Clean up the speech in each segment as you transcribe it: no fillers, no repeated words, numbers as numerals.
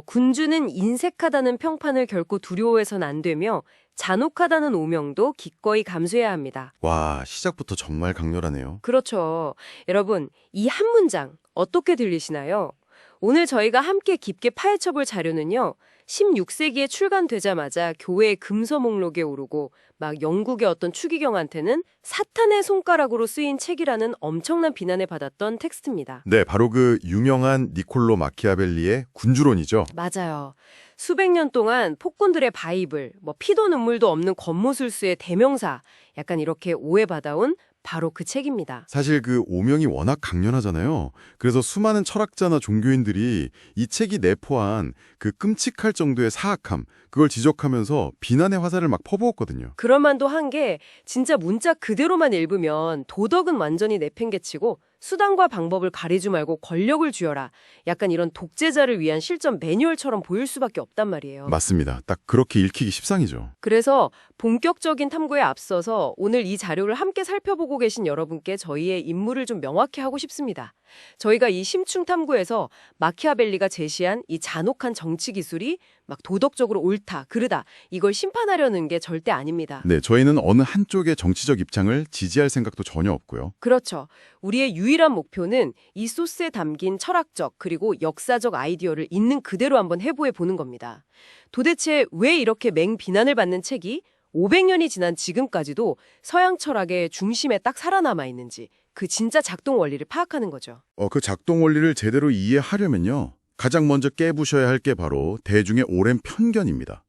군주는 인색하다는 평판을 결코 두려워해선 안 되며 잔혹하다는 오명도 기꺼이 감수해야 합니다. 와, 시작부터 정말 강렬하네요. 그렇죠. 여러분, 이 한 문장 어떻게 들리시나요? 오늘 저희가 함께 깊게 파헤쳐볼 자료는요. 16세기에 출간되자마자 교회의 금서 목록에 오르고 막 영국의 어떤 추기경한테는 사탄의 손가락으로 쓰인 책이라는 엄청난 비난을 받았던 텍스트입니다. 네, 바로 그 유명한 니콜로 마키아벨리의 군주론이죠. 맞아요. 수백 년 동안 폭군들의 바이블, 피도 눈물도 없는 권모술수의 대명사, 약간 이렇게 오해받아온 바로 그 책입니다. 사실 그 오명이 워낙 강렬하잖아요. 그래서 수많은 철학자나 종교인들이 이 책이 내포한 그 끔찍할 정도의 사악함, 그걸 지적하면서 비난의 화살을 막 퍼부었거든요. 그럴 만도 한 게 진짜 문자 그대로만 읽으면 도덕은 완전히 내팽개치고 수단과 방법을 가리지 말고 권력을 쥐어라. 약간 이런 독재자를 위한 실전 매뉴얼처럼 보일 수밖에 없단 말이에요. 맞습니다. 딱 그렇게 읽히기 십상이죠. 그래서 본격적인 탐구에 앞서서 오늘 이 자료를 함께 살펴보고 계신 여러분께 저희의 임무를 좀 명확히 하고 싶습니다. 저희가 이 심층 탐구에서 마키아벨리가 제시한 이 잔혹한 정치 기술이 막 도덕적으로 옳다, 그르다 이걸 심판하려는 게 절대 아닙니다. 네, 저희는 어느 한쪽의 정치적 입장을 지지할 생각도 전혀 없고요. 그렇죠. 우리의 유일한 목표는 이 소스에 담긴 철학적 그리고 역사적 아이디어를 있는 그대로 한번 해부해 보는 겁니다. 도대체 왜 이렇게 맹비난을 받는 책이 500년이 지난 지금까지도 서양 철학의 중심에 딱 살아남아 있는지 그 진짜 작동 원리를 파악하는 거죠. 그 작동 원리를 제대로 이해하려면요. 가장 먼저 깨부셔야 할 게 바로 대중의 오랜 편견입니다.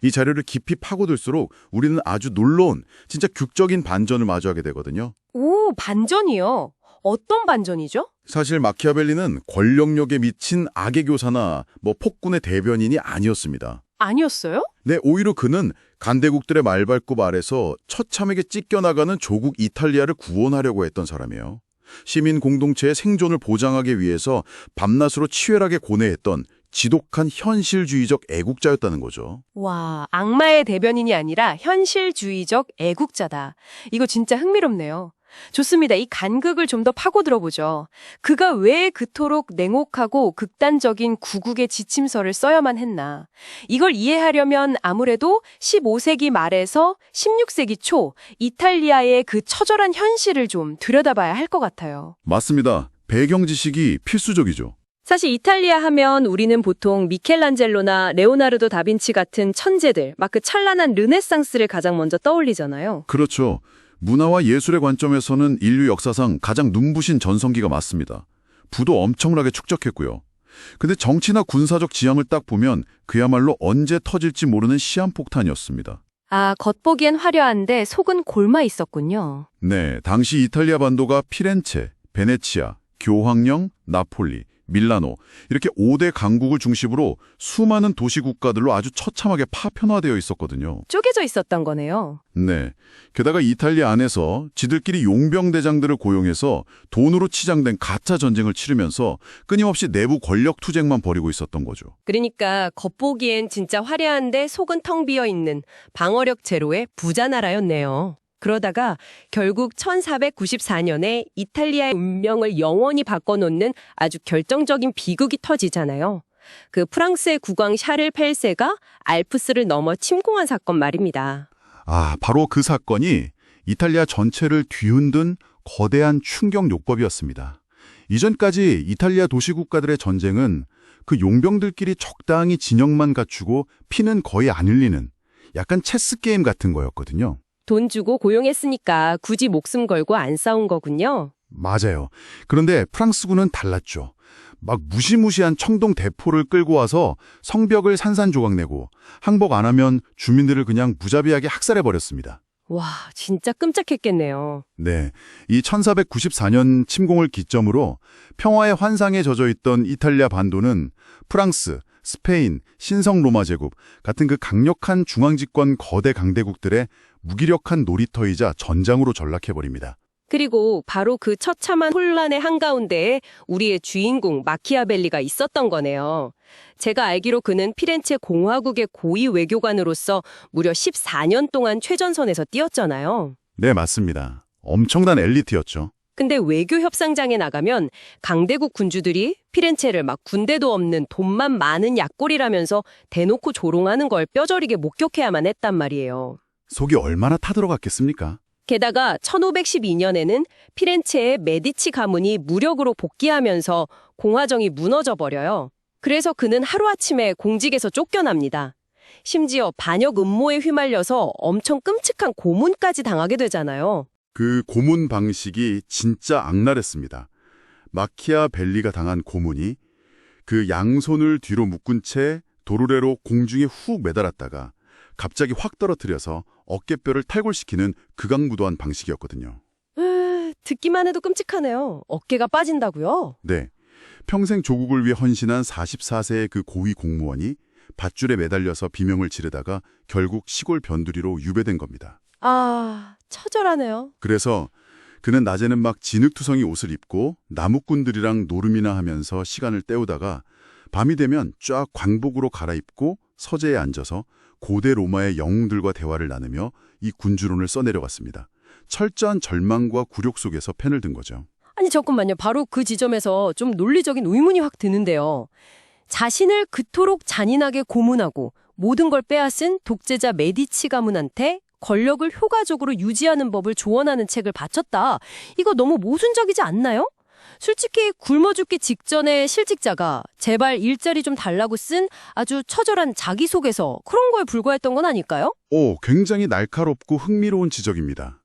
이 자료를 깊이 파고들수록 우리는 아주 놀라운 진짜 극적인 반전을 마주하게 되거든요. 오, 반전이요? 어떤 반전이죠? 사실 마키아벨리는 권력력에 미친 악의 교사나 폭군의 대변인이 아니었습니다. 아니었어요? 네, 오히려 그는 간대국들의 말발굽 아래서 처참하게 찢겨나가는 조국 이탈리아를 구원하려고 했던 사람이에요. 시민 공동체의 생존을 보장하기 위해서 밤낮으로 치열하게 고뇌했던 지독한 현실주의적 애국자였다는 거죠. 와, 악마의 대변인이 아니라 현실주의적 애국자다. 이거 진짜 흥미롭네요. 좋습니다. 이 간극을 좀 더 파고 들어보죠. 그가 왜 그토록 냉혹하고 극단적인 구국의 지침서를 써야만 했나. 이걸 이해하려면 아무래도 15세기 말에서 16세기 초 이탈리아의 그 처절한 현실을 좀 들여다봐야 할 것 같아요. 맞습니다. 배경 지식이 필수적이죠. 사실 이탈리아 하면 우리는 보통 미켈란젤로나 레오나르도 다빈치 같은 천재들, 막 그 찬란한 르네상스를 가장 먼저 떠올리잖아요. 그렇죠. 문화와 예술의 관점에서는 인류 역사상 가장 눈부신 전성기가 맞습니다. 부도 엄청나게 축적했고요. 근데 정치나 군사적 지형을 딱 보면 그야말로 언제 터질지 모르는 시한폭탄이었습니다. 아, 겉보기엔 화려한데 속은 골마 있었군요. 네, 당시 이탈리아 반도가 피렌체, 베네치아, 교황령, 나폴리, 밀라노 이렇게 5대 강국을 중심으로 수많은 도시 국가들로 아주 처참하게 파편화되어 있었거든요. 쪼개져 있었던 거네요. 네. 게다가 이탈리아 안에서 지들끼리 용병대장들을 고용해서 돈으로 치장된 가짜 전쟁을 치르면서 끊임없이 내부 권력 투쟁만 벌이고 있었던 거죠. 그러니까 겉보기엔 진짜 화려한데 속은 텅 비어 있는 방어력 제로의 부자 나라였네요. 그러다가 결국 1494년에 이탈리아의 운명을 영원히 바꿔놓는 아주 결정적인 비극이 터지잖아요. 그 프랑스의 국왕 샤를 펠세가 알프스를 넘어 침공한 사건 말입니다. 아, 바로 그 사건이 이탈리아 전체를 뒤흔든 거대한 충격 요법이었습니다. 이전까지 이탈리아 도시국가들의 전쟁은 그 용병들끼리 적당히 진영만 갖추고 피는 거의 안 흘리는 약간 체스 게임 같은 거였거든요. 돈 주고 고용했으니까 굳이 목숨 걸고 안 싸운 거군요. 맞아요. 그런데 프랑스군은 달랐죠. 막 무시무시한 청동 대포를 끌고 와서 성벽을 산산조각내고 항복 안 하면 주민들을 그냥 무자비하게 학살해버렸습니다. 와, 진짜 끔찍했겠네요. 네, 이 1494년 침공을 기점으로 평화의 환상에 젖어있던 이탈리아 반도는 프랑스, 스페인, 신성 로마 제국 같은 그 강력한 중앙집권 거대 강대국들의 무기력한 놀이터이자 전장으로 전락해버립니다. 그리고 바로 그 처참한 혼란의 한가운데에 우리의 주인공 마키아벨리가 있었던 거네요. 제가 알기로 그는 피렌체 공화국의 고위 외교관으로서 무려 14년 동안 최전선에서 뛰었잖아요. 네, 맞습니다. 엄청난 엘리트였죠. 근데 외교 협상장에 나가면 강대국 군주들이 피렌체를 막 군대도 없는 돈만 많은 약골이라면서 대놓고 조롱하는 걸 뼈저리게 목격해야만 했단 말이에요. 속이 얼마나 타들어갔겠습니까? 게다가 1512년에는 피렌체의 메디치 가문이 무력으로 복귀하면서 공화정이 무너져 버려요. 그래서 그는 하루아침에 공직에서 쫓겨납니다. 심지어 반역 음모에 휘말려서 엄청 끔찍한 고문까지 당하게 되잖아요. 그 고문 방식이 진짜 악랄했습니다. 마키아벨리가 당한 고문이 그 양손을 뒤로 묶은 채 도르래로 공중에 훅 매달았다가 갑자기 확 떨어뜨려서 어깨뼈를 탈골시키는 극악무도한 방식이었거든요. 듣기만 해도 끔찍하네요. 어깨가 빠진다고요? 네. 평생 조국을 위해 헌신한 44세의 그 고위 공무원이 밧줄에 매달려서 비명을 지르다가 결국 시골 변두리로 유배된 겁니다. 아, 처절하네요. 그래서 그는 낮에는 막 진흙투성이 옷을 입고 나무꾼들이랑 노름이나 하면서 시간을 때우다가 밤이 되면 쫙 광복으로 갈아입고 서재에 앉아서 고대 로마의 영웅들과 대화를 나누며 이 군주론을 써내려갔습니다. 철저한 절망과 굴욕 속에서 펜을 든 거죠. 아니 잠깐만요. 바로 그 지점에서 좀 논리적인 의문이 확 드는데요. 자신을 그토록 잔인하게 고문하고 모든 걸 빼앗은 독재자 메디치 가문한테 권력을 효과적으로 유지하는 법을 조언하는 책을 바쳤다. 이거 너무 모순적이지 않나요? 솔직히 굶어 죽기 직전에 실직자가 제발 일자리 좀 달라고 쓴 아주 처절한 자기소개서 그런 거에 불과했던 건 아닐까요? 굉장히 날카롭고 흥미로운 지적입니다.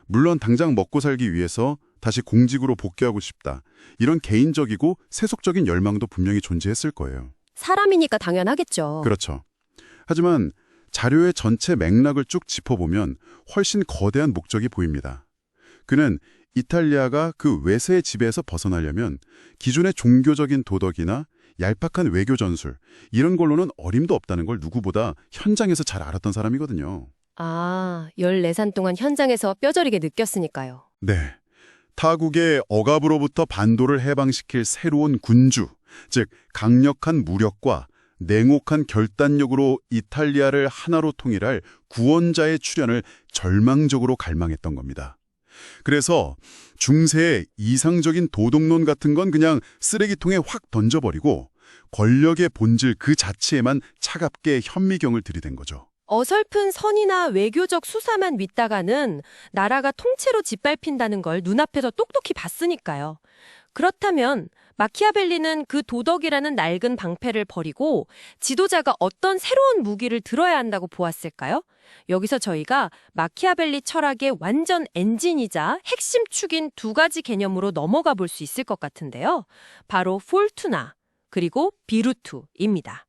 물론 당장 먹고 살기 위해서 다시 공직으로 복귀하고 싶다. 이런 개인적이고 세속적인 열망도 분명히 존재했을 거예요. 사람이니까 당연하겠죠. 그렇죠. 하지만 자료의 전체 맥락을 쭉 짚어보면 훨씬 거대한 목적이 보입니다. 그는 이탈리아가 그 외세의 지배에서 벗어나려면 기존의 종교적인 도덕이나 얄팍한 외교 전술 이런 걸로는 어림도 없다는 걸 누구보다 현장에서 잘 알았던 사람이거든요. 아, 14산 동안 현장에서 뼈저리게 느꼈으니까요. 네. 타국의 억압으로부터 반도를 해방시킬 새로운 군주, 즉 강력한 무력과 냉혹한 결단력으로 이탈리아를 하나로 통일할 구원자의 출현을 절망적으로 갈망했던 겁니다. 그래서 중세의 이상적인 도덕론 같은 건 그냥 쓰레기통에 확 던져버리고 권력의 본질 그 자체에만 차갑게 현미경을 들이댄 거죠. 어설픈 선이나 외교적 수사만 믿다가는 나라가 통째로 짓밟힌다는 걸 눈앞에서 똑똑히 봤으니까요. 그렇다면 마키아벨리는 그 도덕이라는 낡은 방패를 버리고 지도자가 어떤 새로운 무기를 들어야 한다고 보았을까요? 여기서 저희가 마키아벨리 철학의 완전 엔진이자 핵심 축인 두 가지 개념으로 넘어가 볼 수 있을 것 같은데요. 바로 폴투나 그리고 비루투입니다.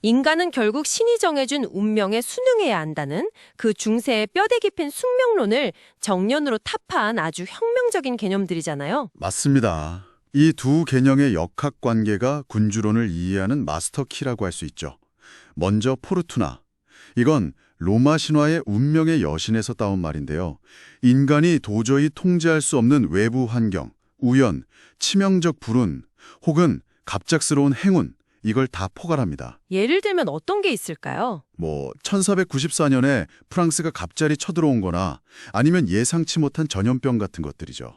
인간은 결국 신이 정해준 운명에 순응해야 한다는 그 중세의 뼈대 깊은 숙명론을 정년으로 타파한 아주 혁명적인 개념들이잖아요. 맞습니다. 이 두 개념의 역학관계가 군주론을 이해하는 마스터키라고 할 수 있죠. 먼저 포르투나. 이건 로마 신화의 운명의 여신에서 따온 말인데요. 인간이 도저히 통제할 수 없는 외부 환경, 우연, 치명적 불운, 혹은 갑작스러운 행운, 이걸 다 포괄합니다. 예를 들면 어떤 게 있을까요? 1494년에 프랑스가 갑자기 쳐들어온 거나 아니면 예상치 못한 전염병 같은 것들이죠.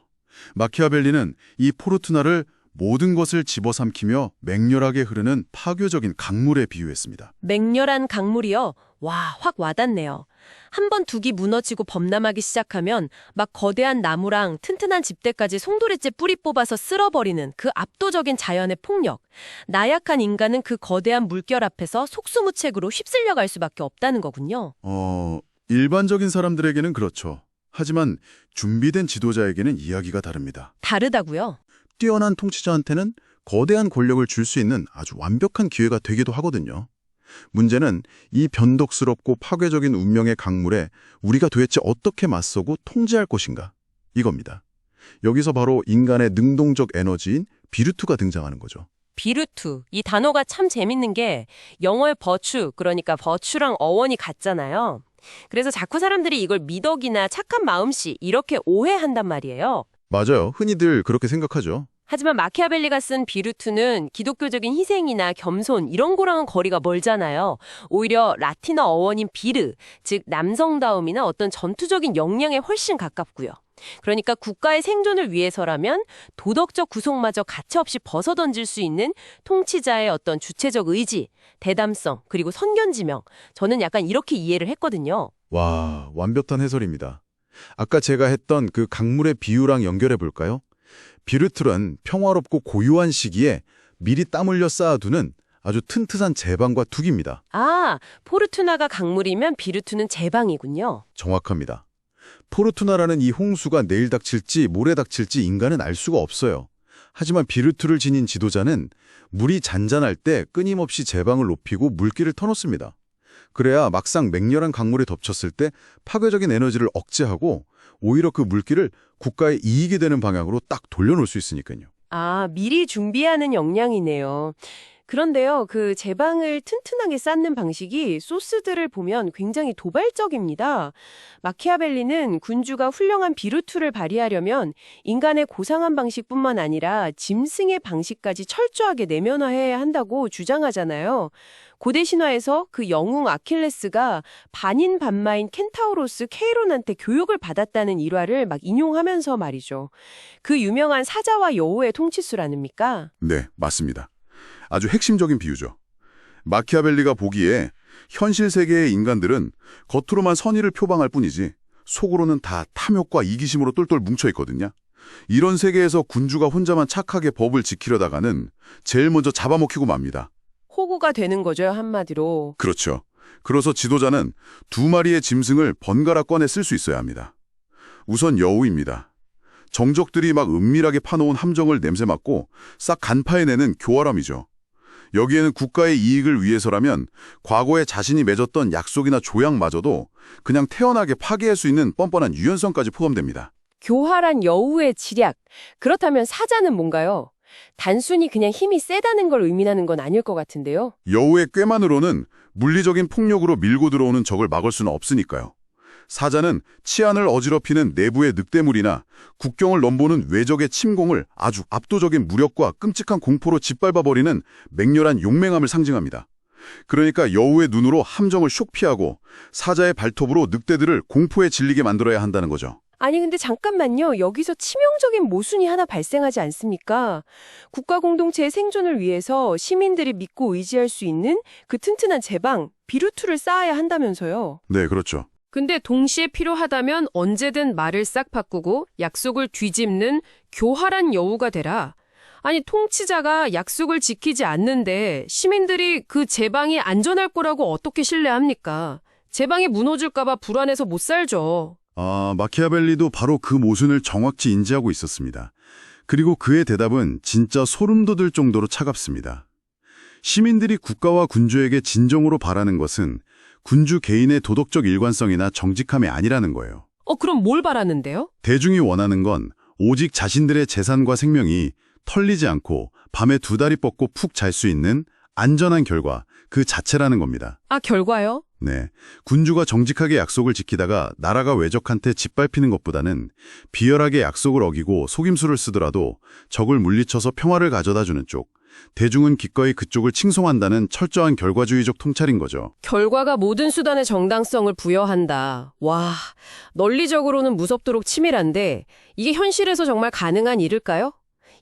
마키아벨리는 이 포르투나를 모든 것을 집어삼키며 맹렬하게 흐르는 파괴적인 강물에 비유했습니다. 맹렬한 강물이요? 와, 확 와닿네요. 한번 둑이 무너지고 범람하기 시작하면 막 거대한 나무랑 튼튼한 집대까지 송도리째 뿌리 뽑아서 쓸어버리는 그 압도적인 자연의 폭력. 나약한 인간은 그 거대한 물결 앞에서 속수무책으로 휩쓸려 갈 수밖에 없다는 거군요. 일반적인 사람들에게는 그렇죠. 하지만 준비된 지도자에게는 이야기가 다릅니다. 다르다고요? 뛰어난 통치자한테는 거대한 권력을 줄 수 있는 아주 완벽한 기회가 되기도 하거든요. 문제는 이 변덕스럽고 파괴적인 운명의 강물에 우리가 도대체 어떻게 맞서고 통제할 것인가? 이겁니다. 여기서 바로 인간의 능동적 에너지인 비루투가 등장하는 거죠. 비루투, 이 단어가 참 재밌는 게 영어의 버추, 그러니까 버추랑 어원이 같잖아요. 그래서 자꾸 사람들이 이걸 미덕이나 착한 마음씨 이렇게 오해한단 말이에요. 맞아요. 흔히들 그렇게 생각하죠. 하지만 마키아벨리가 쓴 비루투는 기독교적인 희생이나 겸손 이런 거랑은 거리가 멀잖아요. 오히려 라틴어 어원인 비르, 즉 남성다움이나 어떤 전투적인 역량에 훨씬 가깝고요. 그러니까 국가의 생존을 위해서라면 도덕적 구속마저 가차없이 벗어던질 수 있는 통치자의 어떤 주체적 의지, 대담성, 그리고 선견지명. 저는 약간 이렇게 이해를 했거든요. 와, 완벽한 해설입니다. 아까 제가 했던 그 강물의 비유랑 연결해 볼까요? 비르툴은 평화롭고 고요한 시기에 미리 땀 흘려 쌓아두는 아주 튼튼한 제방과 둑입니다. 아, 포르투나가 강물이면 비르투는 제방이군요. 정확합니다. 포르투나라는 이 홍수가 내일 닥칠지 모레 닥칠지 인간은 알 수가 없어요. 하지만 비르투를 지닌 지도자는 물이 잔잔할 때 끊임없이 제방을 높이고 물길을 터놓습니다. 그래야 막상 맹렬한 강물에 덮쳤을 때 파괴적인 에너지를 억제하고 오히려 그 물길을 국가의 이익이 되는 방향으로 딱 돌려놓을 수 있으니까요. 아, 미리 준비하는 역량이네요. 그런데요, 그 제방을 튼튼하게 쌓는 방식이 소스들을 보면 굉장히 도발적입니다. 마키아벨리는 군주가 훌륭한 비루투를 발휘하려면 인간의 고상한 방식뿐만 아니라 짐승의 방식까지 철저하게 내면화해야 한다고 주장하잖아요. 고대 신화에서 그 영웅 아킬레스가 반인반마인 켄타우로스 케이론한테 교육을 받았다는 일화를 막 인용하면서 말이죠. 그 유명한 사자와 여우의 통치술 아닙니까? 네, 맞습니다. 아주 핵심적인 비유죠. 마키아벨리가 보기에 현실 세계의 인간들은 겉으로만 선의를 표방할 뿐이지 속으로는 다 탐욕과 이기심으로 똘똘 뭉쳐 있거든요. 이런 세계에서 군주가 혼자만 착하게 법을 지키려다가는 제일 먼저 잡아먹히고 맙니다. 호구가 되는 거죠, 한마디로. 그렇죠. 그래서 지도자는 두 마리의 짐승을 번갈아 꺼내 쓸 수 있어야 합니다. 우선 여우입니다. 정적들이 막 은밀하게 파놓은 함정을 냄새 맡고 싹 간파해내는 교활함이죠. 여기에는 국가의 이익을 위해서라면 과거에 자신이 맺었던 약속이나 조약마저도 그냥 태연하게 파괴할 수 있는 뻔뻔한 유연성까지 포함됩니다. 교활한 여우의 지략. 그렇다면 사자는 뭔가요? 단순히 그냥 힘이 세다는 걸 의미하는 건 아닐 것 같은데요. 여우의 꾀만으로는 물리적인 폭력으로 밀고 들어오는 적을 막을 수는 없으니까요. 사자는 치안을 어지럽히는 내부의 늑대물이나 국경을 넘보는 외적의 침공을 아주 압도적인 무력과 끔찍한 공포로 짓밟아버리는 맹렬한 용맹함을 상징합니다. 그러니까 여우의 눈으로 함정을 쇽 피하고 사자의 발톱으로 늑대들을 공포에 질리게 만들어야 한다는 거죠. 아니 근데 잠깐만요. 여기서 치명적인 모순이 하나 발생하지 않습니까? 국가 공동체의 생존을 위해서 시민들이 믿고 의지할 수 있는 그 튼튼한 제방, 비루투를 쌓아야 한다면서요. 네, 그렇죠. 근데 동시에 필요하다면 언제든 말을 싹 바꾸고 약속을 뒤집는 교활한 여우가 되라. 아니 통치자가 약속을 지키지 않는데 시민들이 그 제방이 안전할 거라고 어떻게 신뢰합니까? 제방이 무너질까 봐 불안해서 못 살죠. 마키아벨리도 바로 그 모순을 정확히 인지하고 있었습니다. 그리고 그의 대답은 진짜 소름 돋을 정도로 차갑습니다. 시민들이 국가와 군주에게 진정으로 바라는 것은 군주 개인의 도덕적 일관성이나 정직함이 아니라는 거예요. 그럼 뭘 바라는데요? 대중이 원하는 건 오직 자신들의 재산과 생명이 털리지 않고 밤에 두 다리 뻗고 푹 잘 수 있는 안전한 결과, 그 자체라는 겁니다. 결과요? 네, 군주가 정직하게 약속을 지키다가 나라가 외적한테 짓밟히는 것보다는 비열하게 약속을 어기고 속임수를 쓰더라도 적을 물리쳐서 평화를 가져다주는 쪽, 대중은 기꺼이 그쪽을 칭송한다는 철저한 결과주의적 통찰인 거죠. 결과가 모든 수단의 정당성을 부여한다. 와, 논리적으로는 무섭도록 치밀한데 이게 현실에서 정말 가능한 일일까요?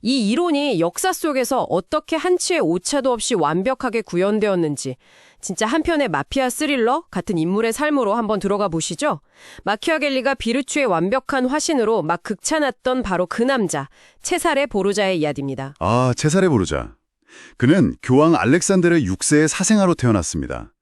이 이론이 역사 속에서 어떻게 한치의 오차도 없이 완벽하게 구현되었는지 진짜 한편의 마피아 스릴러 같은 인물의 삶으로 한번 들어가 보시죠. 마키아벨리가 비르투의 완벽한 화신으로 막 극찬했던 바로 그 남자, 체사레 보르자의 이야기입니다. 체사레 보르자. 그는 교황 알렉산드르 6세의 사생아로 태어났습니다.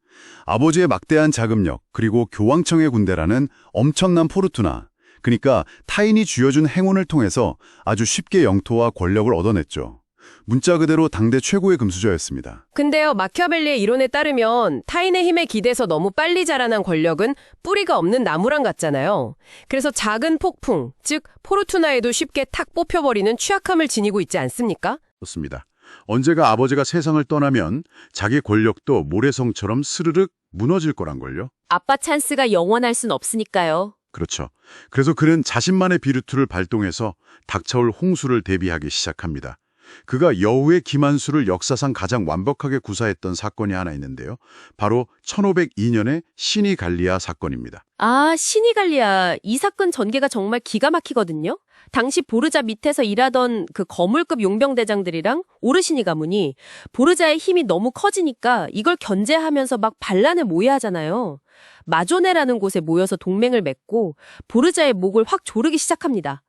아버지의 막대한 자금력, 그리고 교황청의 군대라는 엄청난 포르투나, 그러니까 타인이 쥐어준 행운을 통해서 아주 쉽게 영토와 권력을 얻어냈죠. 문자 그대로 당대 최고의 금수저였습니다. 근데요, 마키아벨리의 이론에 따르면 타인의 힘에 기대서 너무 빨리 자라난 권력은 뿌리가 없는 나무랑 같잖아요. 그래서 작은 폭풍, 즉 포르투나에도 쉽게 탁 뽑혀버리는 취약함을 지니고 있지 않습니까? 그렇습니다. 언제가 아버지가 세상을 떠나면 자기 권력도 모래성처럼 스르륵 무너질 거란걸요. 아빠 찬스가 영원할 순 없으니까요. 그렇죠. 그래서 그는 자신만의 비루투를 발동해서 닥쳐올 홍수를 대비하기 시작합니다. 그가 여우의 기만수를 역사상 가장 완벽하게 구사했던 사건이 하나 있는데요. 바로 1502년의 시니갈리아 사건입니다. 아, 시니갈리아. 이 사건 전개가 정말 기가 막히거든요. 당시 보르자 밑에서 일하던 그 거물급 용병대장들이랑 오르시니 가문이 보르자의 힘이 너무 커지니까 이걸 견제하면서 막 반란을 모의하잖아요. 마조네라는 곳에 모여서 동맹을 맺고 보르자의 목을 확 조르기 시작합니다.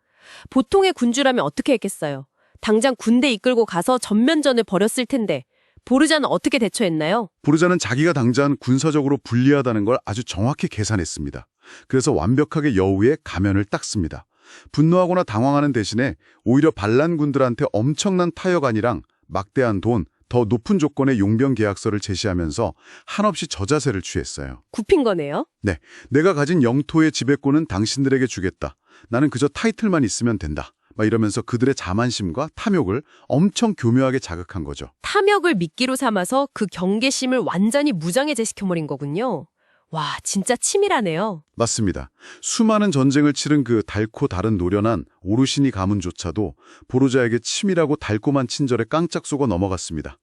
보통의 군주라면 어떻게 했겠어요? 당장 군대 이끌고 가서 전면전을 벌였을 텐데 보르자는 어떻게 대처했나요? 보르자는 자기가 당장 군사적으로 불리하다는 걸 아주 정확히 계산했습니다. 그래서 완벽하게 여우의 가면을 딱 씁니다. 분노하거나 당황하는 대신에 오히려 반란군들한테 엄청난 타협안이랑 막대한 돈, 더 높은 조건의 용병 계약서를 제시하면서 한없이 저자세를 취했어요. 굽힌 거네요. 네, 내가 가진 영토의 지배권은 당신들에게 주겠다. 나는 그저 타이틀만 있으면 된다. 막 이러면서 그들의 자만심과 탐욕을 엄청 교묘하게 자극한 거죠. 탐욕을 미끼로 삼아서 그 경계심을 완전히 무장해제시켜버린 거군요. 와, 진짜 치밀하네요. 맞습니다. 수많은 전쟁을 치른 그 달고 다른 노련한 오르시니 가문조차도 보르자에게 치밀하고 달콤한 친절에 깡짝 속아 넘어갔습니다.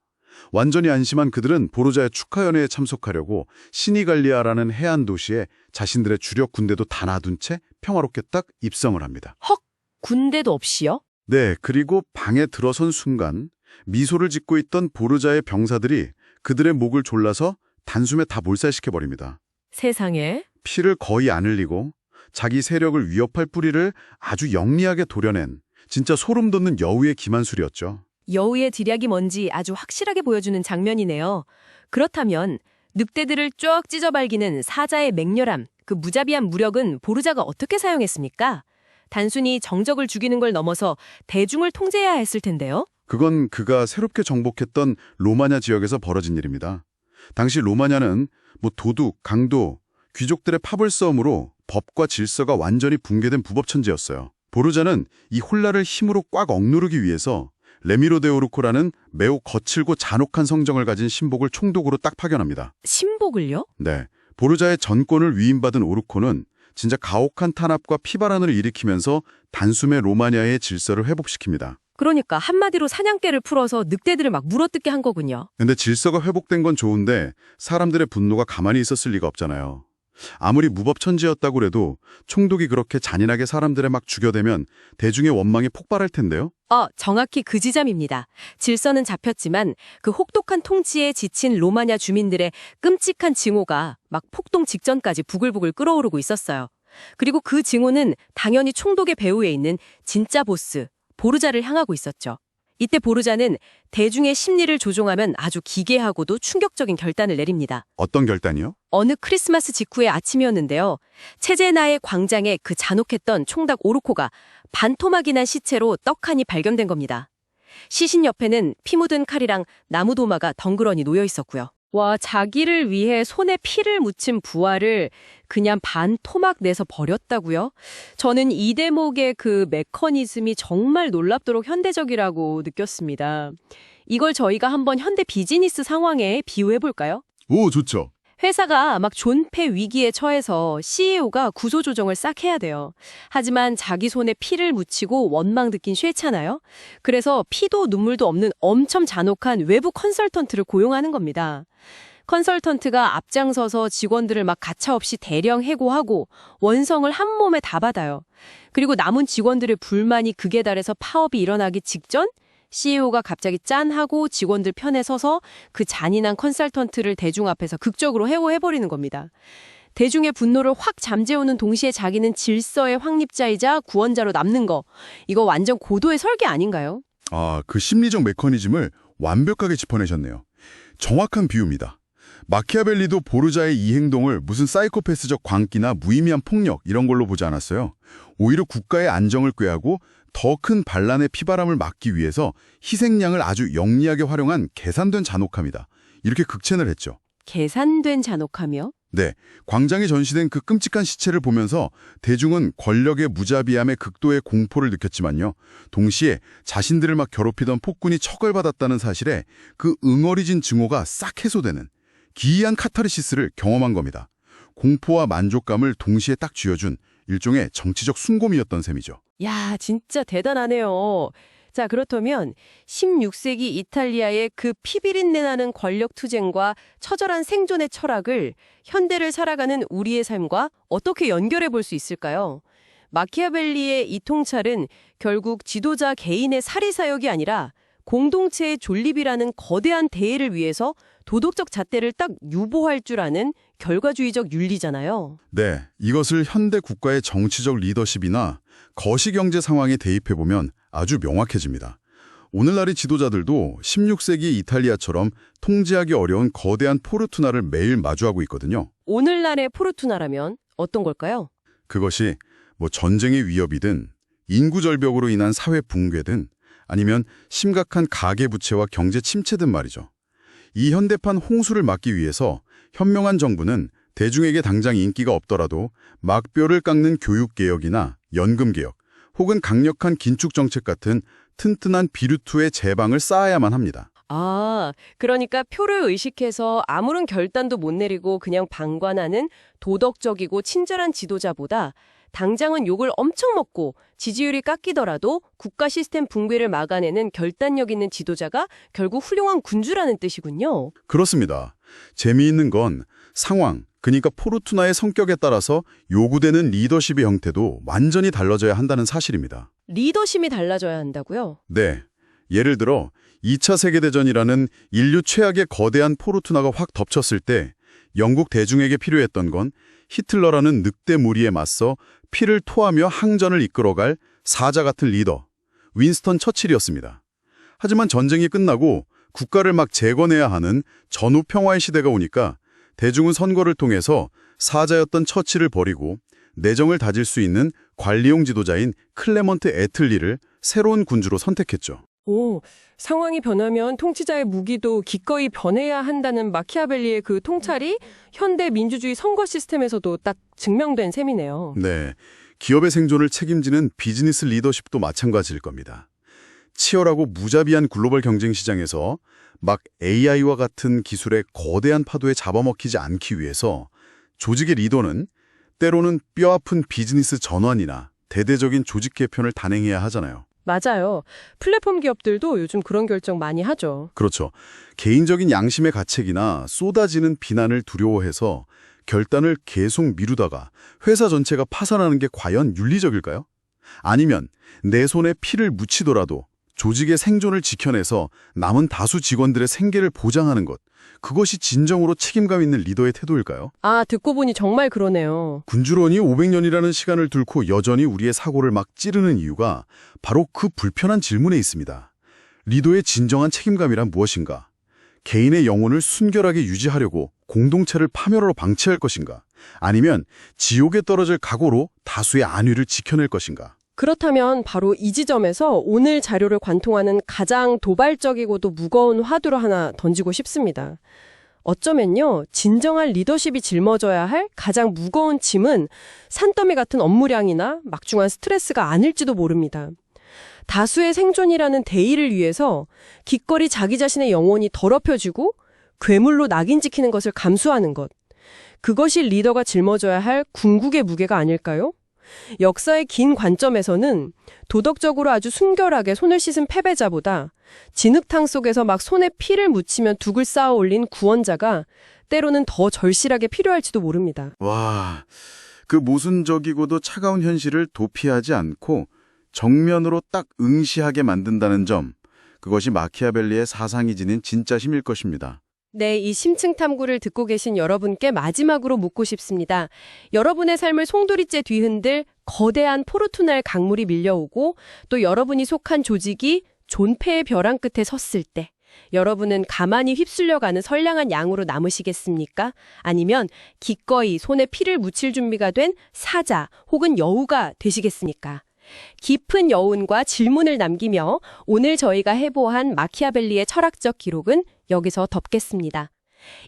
완전히 안심한 그들은 보르자의 축하연회에 참석하려고 시니갈리아라는 해안 도시에 자신들의 주력 군대도 다 놔둔 채 평화롭게 딱 입성을 합니다. 헉, 군대도 없이요? 네, 그리고 방에 들어선 순간 미소를 짓고 있던 보르자의 병사들이 그들의 목을 졸라서 단숨에 다 몰살시켜버립니다. 세상에. 피를 거의 안 흘리고 자기 세력을 위협할 뿌리를 아주 영리하게 도려낸 진짜 소름 돋는 여우의 기만술이었죠. 여우의 딜약이 뭔지 아주 확실하게 보여주는 장면이네요. 그렇다면 늑대들을 쭉 찢어발기는 사자의 맹렬함, 그 무자비한 무력은 보르자가 어떻게 사용했습니까? 단순히 정적을 죽이는 걸 넘어서 대중을 통제해야 했을 텐데요. 그건 그가 새롭게 정복했던 로마냐 지역에서 벌어진 일입니다. 당시 로마냐는 도둑, 강도, 귀족들의 파벌싸움으로 법과 질서가 완전히 붕괴된 부법천지였어요. 보르자는 이 혼란을 힘으로 꽉 억누르기 위해서 레미로 데 오르코라는 매우 거칠고 잔혹한 성정을 가진 신복을 총독으로 딱 파견합니다. 신복을요? 네, 보르자의 전권을 위임받은 오르코는 진짜 가혹한 탄압과 피바란을 일으키면서 단숨에 로마냐의 질서를 회복시킵니다. 그러니까 한마디로 사냥개를 풀어서 늑대들을 막 물어뜯게 한 거군요. 근데 질서가 회복된 건 좋은데 사람들의 분노가 가만히 있었을 리가 없잖아요. 아무리 무법천지였다고 해도 총독이 그렇게 잔인하게 사람들을 막 죽여대면 대중의 원망이 폭발할 텐데요. 정확히 그 지점입니다. 질서는 잡혔지만 그 혹독한 통치에 지친 로마냐 주민들의 끔찍한 증오가 막 폭동 직전까지 부글부글 끓어오르고 있었어요. 그리고 그 증오는 당연히 총독의 배후에 있는 진짜 보스, 보르자를 향하고 있었죠. 이때 보르자는 대중의 심리를 조종하면 아주 기괴하고도 충격적인 결단을 내립니다. 어떤 결단이요? 어느 크리스마스 직후의 아침이었는데요. 체제나의 광장에 그 잔혹했던 총닭 오르코가 반토막이 난 시체로 떡하니 발견된 겁니다. 시신 옆에는 피 묻은 칼이랑 나무 도마가 덩그러니 놓여 있었고요. 와, 자기를 위해 손에 피를 묻힌 부하를 그냥 반토막 내서 버렸다고요? 저는 이 대목의 그 메커니즘이 정말 놀랍도록 현대적이라고 느꼈습니다. 이걸 저희가 한번 현대 비즈니스 상황에 비유해 볼까요? 오, 좋죠. 회사가 막 존폐 위기에 처해서 CEO가 구조조정을 싹 해야 돼요. 하지만 자기 손에 피를 묻히고 원망 듣긴 싫잖아요. 그래서 피도 눈물도 없는 엄청 잔혹한 외부 컨설턴트를 고용하는 겁니다. 컨설턴트가 앞장서서 직원들을 막 가차없이 대량 해고하고 원성을 한 몸에 다 받아요. 그리고 남은 직원들의 불만이 극에 달해서 파업이 일어나기 직전 CEO가 갑자기 짠하고 직원들 편에 서서 그 잔인한 컨설턴트를 대중 앞에서 극적으로 해고해버리는 겁니다. 대중의 분노를 확 잠재우는 동시에 자기는 질서의 확립자이자 구원자로 남는 거. 이거 완전 고도의 설계 아닌가요? 그 심리적 메커니즘을 완벽하게 짚어내셨네요. 정확한 비유입니다. 마키아벨리도 보르자의 이 행동을 무슨 사이코패스적 광기나 무의미한 폭력 이런 걸로 보지 않았어요. 오히려 국가의 안정을 꾀하고 더 큰 반란의 피바람을 막기 위해서 희생양을 아주 영리하게 활용한 계산된 잔혹함이다. 이렇게 극찬을 했죠. 계산된 잔혹함이요? 네, 광장에 전시된 그 끔찍한 시체를 보면서 대중은 권력의 무자비함에 극도의 공포를 느꼈지만요. 동시에 자신들을 막 괴롭히던 폭군이 처벌받았다는 사실에 그 응어리진 증오가 싹 해소되는 기이한 카타르시스를 경험한 겁니다. 공포와 만족감을 동시에 딱 쥐어준 일종의 정치적 순곰이었던 셈이죠. 야, 진짜 대단하네요. 자, 그렇다면 16세기 이탈리아의 그 피비린내 나는 권력 투쟁과 처절한 생존의 철학을 현대를 살아가는 우리의 삶과 어떻게 연결해 볼 수 있을까요? 마키아벨리의 이 통찰은 결국 지도자 개인의 사리사욕이 아니라 공동체의 존립이라는 거대한 대의를 위해서 도덕적 잣대를 딱 유보할 줄 아는 결과주의적 윤리잖아요. 네, 이것을 현대 국가의 정치적 리더십이나 거시경제 상황에 대입해보면 아주 명확해집니다. 오늘날의 지도자들도 16세기 이탈리아처럼 통제하기 어려운 거대한 포르투나를 매일 마주하고 있거든요. 오늘날의 포르투나라면 어떤 걸까요? 그것이 전쟁의 위협이든 인구 절벽으로 인한 사회 붕괴든 아니면 심각한 가계부채와 경제 침체든 말이죠. 이 현대판 홍수를 막기 위해서 현명한 정부는 대중에게 당장 인기가 없더라도 막뼈를 깎는 교육개혁이나 연금개혁 혹은 강력한 긴축정책 같은 튼튼한 비루투의 제방을 쌓아야만 합니다. 아, 그러니까 표를 의식해서 아무런 결단도 못 내리고 그냥 방관하는 도덕적이고 친절한 지도자보다 당장은 욕을 엄청 먹고 지지율이 깎이더라도 국가 시스템 붕괴를 막아내는 결단력 있는 지도자가 결국 훌륭한 군주라는 뜻이군요. 그렇습니다. 재미있는 건 상황, 그러니까 포르투나의 성격에 따라서 요구되는 리더십의 형태도 완전히 달라져야 한다는 사실입니다. 리더십이 달라져야 한다고요? 네. 예를 들어 2차 세계대전이라는 인류 최악의 거대한 포르투나가 확 덮쳤을 때 영국 대중에게 필요했던 건 히틀러라는 늑대 무리에 맞서 피를 토하며 항전을 이끌어갈 사자 같은 리더, 윈스턴 처칠이었습니다. 하지만 전쟁이 끝나고 국가를 막 재건해야 하는 전후 평화의 시대가 오니까 대중은 선거를 통해서 사자였던 처칠을 버리고 내정을 다질 수 있는 관리용 지도자인 클레먼트 애틀리를 새로운 군주로 선택했죠. 오, 상황이 변하면 통치자의 무기도 기꺼이 변해야 한다는 마키아벨리의 그 통찰이 현대 민주주의 선거 시스템에서도 딱 증명된 셈이네요. 네, 기업의 생존을 책임지는 비즈니스 리더십도 마찬가지일 겁니다. 치열하고 무자비한 글로벌 경쟁 시장에서 막 AI와 같은 기술의 거대한 파도에 잡아먹히지 않기 위해서 조직의 리더는 때로는 뼈아픈 비즈니스 전환이나 대대적인 조직 개편을 단행해야 하잖아요. 맞아요. 플랫폼 기업들도 요즘 그런 결정 많이 하죠. 그렇죠. 개인적인 양심의 가책이나 쏟아지는 비난을 두려워해서 결단을 계속 미루다가 회사 전체가 파산하는 게 과연 윤리적일까요? 아니면 내 손에 피를 묻히더라도 조직의 생존을 지켜내서 남은 다수 직원들의 생계를 보장하는 것, 그것이 진정으로 책임감 있는 리더의 태도일까요? 아, 듣고 보니 정말 그러네요. 군주론이 500년이라는 시간을 뚫고 여전히 우리의 사고를 막 찌르는 이유가 바로 그 불편한 질문에 있습니다. 리더의 진정한 책임감이란 무엇인가? 개인의 영혼을 순결하게 유지하려고 공동체를 파멸하러 방치할 것인가? 아니면 지옥에 떨어질 각오로 다수의 안위를 지켜낼 것인가? 그렇다면 바로 이 지점에서 오늘 자료를 관통하는 가장 도발적이고도 무거운 화두를 하나 던지고 싶습니다. 어쩌면요, 진정한 리더십이 짊어져야 할 가장 무거운 짐은 산더미 같은 업무량이나 막중한 스트레스가 아닐지도 모릅니다. 다수의 생존이라는 대의를 위해서 기꺼이 자기 자신의 영혼이 더럽혀지고 괴물로 낙인 찍히는 것을 감수하는 것. 그것이 리더가 짊어져야 할 궁극의 무게가 아닐까요? 역사의 긴 관점에서는 도덕적으로 아주 순결하게 손을 씻은 패배자보다 진흙탕 속에서 막 손에 피를 묻히며 둑을 쌓아 올린 구원자가 때로는 더 절실하게 필요할지도 모릅니다. 와, 그 모순적이고도 차가운 현실을 도피하지 않고 정면으로 딱 응시하게 만든다는 점, 그것이 마키아벨리의 사상이 지닌 진짜 힘일 것입니다. 네, 이 심층 탐구를 듣고 계신 여러분께 마지막으로 묻고 싶습니다. 여러분의 삶을 송두리째 뒤흔들 거대한 포르투나의 강물이 밀려오고 또 여러분이 속한 조직이 존폐의 벼랑 끝에 섰을 때 여러분은 가만히 휩쓸려가는 선량한 양으로 남으시겠습니까? 아니면 기꺼이 손에 피를 묻힐 준비가 된 사자 혹은 여우가 되시겠습니까? 깊은 여운과 질문을 남기며 오늘 저희가 해보한 마키아벨리의 철학적 기록은 여기서 덮겠습니다.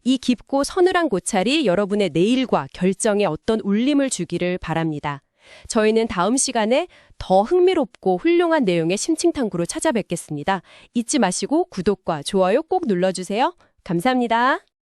이 깊고 서늘한 고찰이 여러분의 내일과 결정에 어떤 울림을 주기를 바랍니다. 저희는 다음 시간에 더 흥미롭고 훌륭한 내용의 심층탐구로 찾아뵙겠습니다. 잊지 마시고 구독과 좋아요 꼭 눌러주세요. 감사합니다.